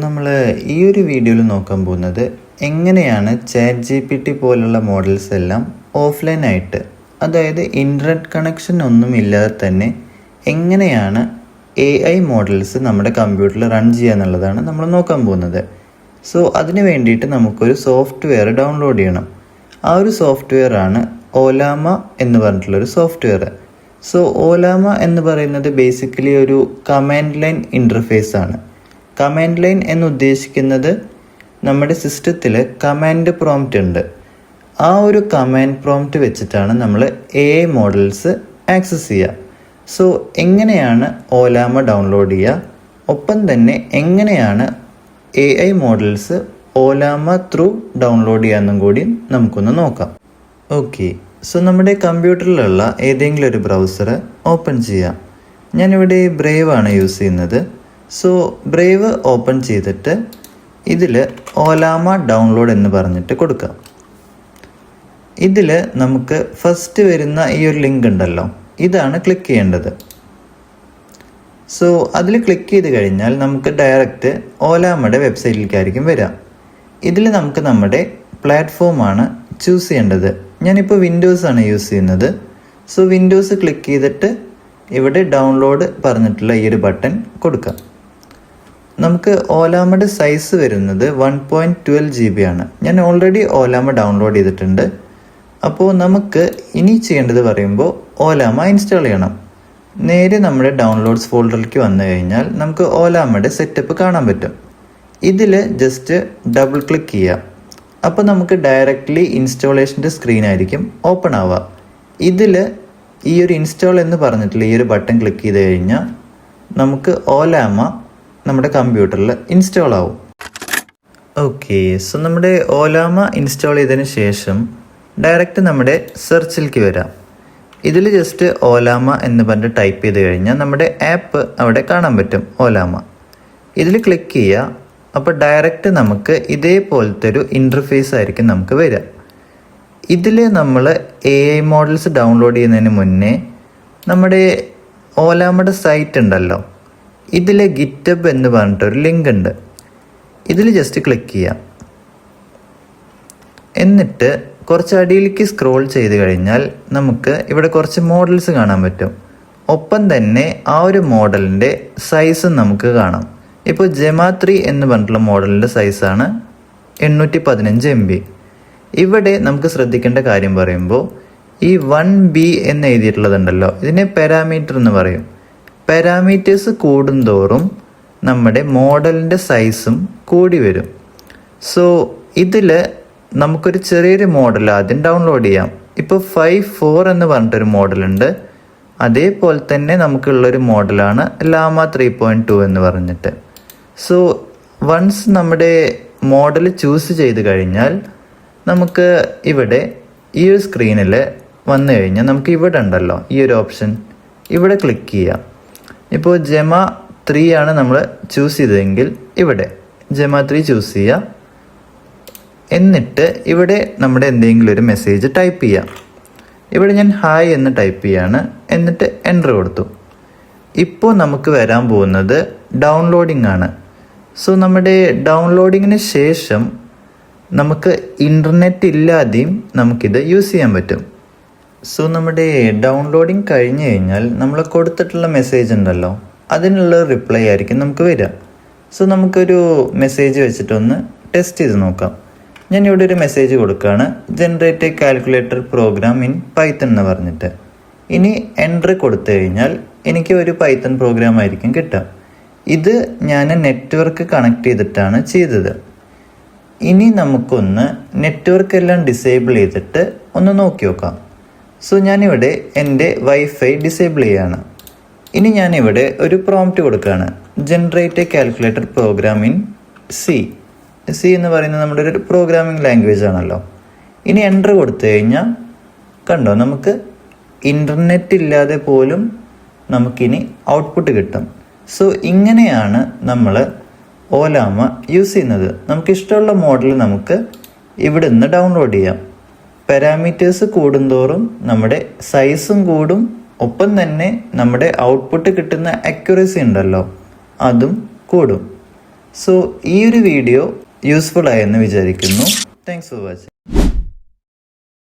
നമ്മൾ ഈ ഒരു വീഡിയോയിൽ നോക്കാൻ പോകുന്നത് എങ്ങനെയാണ് ChatGPT പോലുള്ള മോഡൽസ് എല്ലാം ഓഫ്ലൈനായിട്ട്, അതായത് ഇൻ്റർനെറ്റ് കണക്ഷൻ ഒന്നും ഇല്ലാതെ തന്നെ എങ്ങനെയാണ് AI മോഡൽസ് നമ്മുടെ കമ്പ്യൂട്ടറിൽ റൺ ചെയ്യുക എന്നുള്ളതാണ് നമ്മൾ നോക്കാൻ പോകുന്നത്. അതിന് വേണ്ടിയിട്ട് നമുക്കൊരു സോഫ്റ്റ്വെയർ ഡൗൺലോഡ് ചെയ്യണം. ആ ഒരു സോഫ്റ്റ്വെയർ ആണ് ഓലാമ എന്ന് പറഞ്ഞിട്ടുള്ളൊരു സോഫ്റ്റ്വെയർ. ഓലാമ എന്ന് പറയുന്നത് ബേസിക്കലി ഒരു കമാൻഡ് ലൈൻ ഇൻ്റർഫേസ് ആണ്. കമാൻഡ് ലൈൻ എന്ന് ഉദ്ദേശിക്കുന്നത് നമ്മുടെ സിസ്റ്റത്തിൽ കമാൻഡ് പ്രോംപ്റ്റ് ഉണ്ട്. ആ ഒരു കമാൻഡ് പ്രോംപ്റ്റ് വെച്ചിട്ടാണ് നമ്മൾ AI മോഡൽസ് ആക്സസ് ചെയ്യുക. എങ്ങനെയാണ് ഓലാമ ഡൗൺലോഡ് ചെയ്യുക, ഒപ്പം തന്നെ എങ്ങനെയാണ് AI മോഡൽസ് ഓലാമ ത്രൂ ഡൗൺലോഡ് ചെയ്യാമെന്നും കൂടി നമുക്കൊന്ന് നോക്കാം. ഓക്കെ, നമ്മുടെ കമ്പ്യൂട്ടറിലുള്ള ഏതെങ്കിലും ഒരു ബ്രൗസർ ഓപ്പൺ ചെയ്യാം. ഞാനിവിടെ ബ്രേവ് ആണ് യൂസ് ചെയ്യുന്നത്. ബ്രേവ് ഓപ്പൺ ചെയ്തിട്ട് ഇതിൽ ഓലാമ ഡൗൺലോഡ് എന്ന് പറഞ്ഞിട്ട് കൊടുക്കാം. ഇതിൽ നമുക്ക് ഫസ്റ്റ് വരുന്ന ഈ ഒരു ലിങ്ക് ഉണ്ടല്ലോ, ഇതാണ് ക്ലിക്ക് ചെയ്യേണ്ടത്. അതിൽ ക്ലിക്ക് ചെയ്ത് കഴിഞ്ഞാൽ നമുക്ക് ഡയറക്റ്റ് ഓലാമയുടെ വെബ്സൈറ്റിലേക്കായിരിക്കും വരിക. ഇതിൽ നമുക്ക് നമ്മുടെ പ്ലാറ്റ്ഫോമാണ് ചൂസ് ചെയ്യേണ്ടത്. ഞാനിപ്പോൾ വിൻഡോസ് ആണ് യൂസ് ചെയ്യുന്നത്. വിൻഡോസ് ക്ലിക്ക് ചെയ്തിട്ട് ഇവിടെ ഡൗൺലോഡ് പറഞ്ഞിട്ടുള്ള ഈ ഒരു ബട്ടൺ കൊടുക്കാം. നമുക്ക് ഓലാമയുടെ സൈസ് വരുന്നത് 1.12 GB ആണ്. ഞാൻ ഓൾറെഡി ഓലാമ ഡൗൺലോഡ് ചെയ്തിട്ടുണ്ട്. അപ്പോൾ നമുക്ക് ഇനി ചെയ്യേണ്ടത് പറയുമ്പോൾ ഓലാമ ഇൻസ്റ്റാൾ ചെയ്യണം. നേരെ നമ്മുടെ ഡൗൺലോഡ്സ് ഫോൾഡറിലേക്ക് വന്നു കഴിഞ്ഞാൽ നമുക്ക് ഓലാമയുടെ സെറ്റപ്പ് കാണാൻ പറ്റും. ഇതിൽ ജസ്റ്റ് ഡബിൾ ക്ലിക്ക് ചെയ്യുക. അപ്പോൾ നമുക്ക് ഡയറക്റ്റ്ലി ഇൻസ്റ്റാളേഷൻ്റെ സ്ക്രീൻ ആയിരിക്കും ഓപ്പൺ ആവുക. ഇതിൽ ഈ ഒരു ഇൻസ്റ്റാൾ എന്ന് പറഞ്ഞിട്ടുള്ള ഈ ഒരു ബട്ടൺ ക്ലിക്ക് ചെയ്ത് കഴിഞ്ഞാൽ നമുക്ക് ഓലാമ നമ്മുടെ കമ്പ്യൂട്ടറിൽ ഇൻസ്റ്റാൾ ആവും. ഓക്കെ, നമ്മുടെ ഓലാമ ഇൻസ്റ്റാൾ ചെയ്തതിന് ശേഷം ഡയറക്റ്റ് നമ്മുടെ സെർച്ചിലേക്ക് വരാം. ഇതിൽ ജസ്റ്റ് ഓലാമ എന്ന് പറഞ്ഞിട്ട് ടൈപ്പ് ചെയ്ത് കഴിഞ്ഞാൽ നമ്മുടെ ആപ്പ് അവിടെ കാണാൻ പറ്റും, ഓലാമ. ഇതിൽ ക്ലിക്ക് ചെയ്യുക. അപ്പോൾ ഡയറക്റ്റ് നമുക്ക് ഇതേപോലത്തെ ഒരു ഇൻ്റർഫേസ് ആയിരിക്കും നമുക്ക് വരിക. ഇതിൽ നമ്മൾ AI മോഡൽസ് ഡൗൺലോഡ് ചെയ്യുന്നതിന് മുന്നേ നമ്മുടെ ഓലാമയുടെ സൈറ്റ് ഉണ്ടല്ലോ, ഇതിൽ ഗിറ്റബ് എന്ന് പറഞ്ഞിട്ടൊരു ലിങ്ക് ഉണ്ട്. ഇതിൽ ജസ്റ്റ് ക്ലിക്ക് ചെയ്യാം. എന്നിട്ട് കുറച്ച് അടിയിലേക്ക് സ്ക്രോൾ ചെയ്ത് കഴിഞ്ഞാൽ നമുക്ക് ഇവിടെ കുറച്ച് മോഡൽസ് കാണാൻ പറ്റും. ഒപ്പം തന്നെ ആ ഒരു മോഡലിൻ്റെ സൈസും നമുക്ക് കാണാം. ഇപ്പോൾ ജെമാ 3 എന്ന് പറഞ്ഞിട്ടുള്ള മോഡലിൻ്റെ സൈസാണ് 815 MB. ഇവിടെ നമുക്ക് ശ്രദ്ധിക്കേണ്ട കാര്യം പറയുമ്പോൾ ഈ 1B എന്ന് എഴുതിയിട്ടുള്ളതുണ്ടല്ലോ, ഇതിനെ പാരാമീറ്റർ എന്ന് പറയും. പാരാമീറ്റേഴ്സ് കൂടുന്തോറും നമ്മുടെ മോഡലിൻ്റെ സൈസും കൂടി വരും. ഇതിൽ നമുക്കൊരു ചെറിയൊരു മോഡൽ ആദ്യം ഡൗൺലോഡ് ചെയ്യാം. ഇപ്പോൾ 5.4 എന്ന് പറഞ്ഞിട്ടൊരു മോഡലുണ്ട്. അതേപോലെ തന്നെ നമുക്കുള്ളൊരു മോഡലാണ് ലാമ 3.2 എന്ന് പറഞ്ഞിട്ട്. വൺസ് നമ്മുടെ മോഡൽ ചൂസ് ചെയ്ത് കഴിഞ്ഞാൽ നമുക്ക് ഇവിടെ ഈ ഒരു സ്ക്രീനിൽ വന്നു കഴിഞ്ഞാൽ നമുക്ക് ഇവിടെ ഉണ്ടല്ലോ ഈ ഒരു ഓപ്ഷൻ, ഇവിടെ ക്ലിക്ക് ചെയ്യാം. ഇപ്പോൾ ജെമാ 3 ആണ് നമ്മൾ ചൂസ് ചെയ്തതെങ്കിൽ ഇവിടെ ജെമാ 3 ചൂസ് ചെയ്യുക. എന്നിട്ട് ഇവിടെ നമ്മുടെ എന്തെങ്കിലും ഒരു മെസ്സേജ് ടൈപ്പ് ചെയ്യാം. ഇവിടെ ഞാൻ ഹായ് എന്ന് ടൈപ്പ് ചെയ്യാണ്. എന്നിട്ട് എൻ്റർ കൊടുത്തു. ഇപ്പോൾ നമുക്ക് വരാൻ പോകുന്നത് ഡൗൺലോഡിംഗ് ആണ്. നമ്മുടെ ഡൗൺലോഡിങ്ങിന് ശേഷം നമുക്ക് ഇൻ്റർനെറ്റ് ഇല്ലാതെയും നമുക്കിത് യൂസ് ചെയ്യാൻ പറ്റും. നമ്മുടെ ഡൗൺലോഡിങ് കഴിഞ്ഞ് കഴിഞ്ഞാൽ നമ്മൾ കൊടുത്തിട്ടുള്ള മെസ്സേജ് ഉണ്ടല്ലോ, അതിനുള്ള റിപ്ലൈ ആയിരിക്കും നമുക്ക് വരിക. നമുക്കൊരു മെസ്സേജ് വെച്ചിട്ടൊന്ന് ടെസ്റ്റ് ചെയ്ത് നോക്കാം. ഞാൻ ഇവിടെ ഒരു മെസ്സേജ് കൊടുക്കുകയാണ്, generate calculator program in Python എന്ന് പറഞ്ഞിട്ട്. ഇനി എൻ്റർ കൊടുത്തു കഴിഞ്ഞാൽ എനിക്ക് ഒരു പൈത്തൺ പ്രോഗ്രാം ആയിരിക്കും കിട്ടുക. ഇത് ഞാൻ നെറ്റ്വർക്ക് കണക്ട് ചെയ്തിട്ടാണ് ചെയ്തത്. ഇനി നമുക്കൊന്ന് നെറ്റ്വർക്ക് എല്ലാം ഡിസേബിൾ ചെയ്തിട്ട് ഒന്ന് നോക്കി നോക്കാം. ഞാനിവിടെ എൻ്റെ വൈഫൈ ഡിസേബിൾ ചെയ്യാണ്. ഇനി ഞാനിവിടെ ഒരു പ്രോംപ്റ്റ് കൊടുക്കുകയാണ്, generate calculator program in C എന്ന് പറയുന്നത് നമ്മുടെ ഒരു പ്രോഗ്രാമിംഗ് ലാംഗ്വേജ് ആണല്ലോ. ഇനി എൻ്റർ കൊടുത്തു കഴിഞ്ഞാൽ കണ്ടോ, നമുക്ക് ഇൻ്റർനെറ്റ് ഇല്ലാതെ പോലും നമുക്കിനി ഔട്ട്പുട്ട് കിട്ടും. ഇങ്ങനെയാണ് നമ്മൾ ഓലാമ യൂസ് ചെയ്യുന്നത്. നമുക്കിഷ്ടമുള്ള മോഡൽ നമുക്ക് ഇവിടെ നിന്ന് ഡൗൺലോഡ് ചെയ്യാം. പാരാമീറ്റേഴ്സ് കൂടുന്തോറും നമ്മുടെ സൈസും കൂടും, ഒപ്പം തന്നെ നമ്മുടെ ഔട്ട്പുട്ട് കിട്ടുന്ന അക്യുറസി ഉണ്ടല്ലോ അതും കൂടും. സോ ഈ ഒരു വീഡിയോ യൂസ്ഫുൾ ആയെന്ന് വിചാരിക്കുന്നു. Thanks for watching.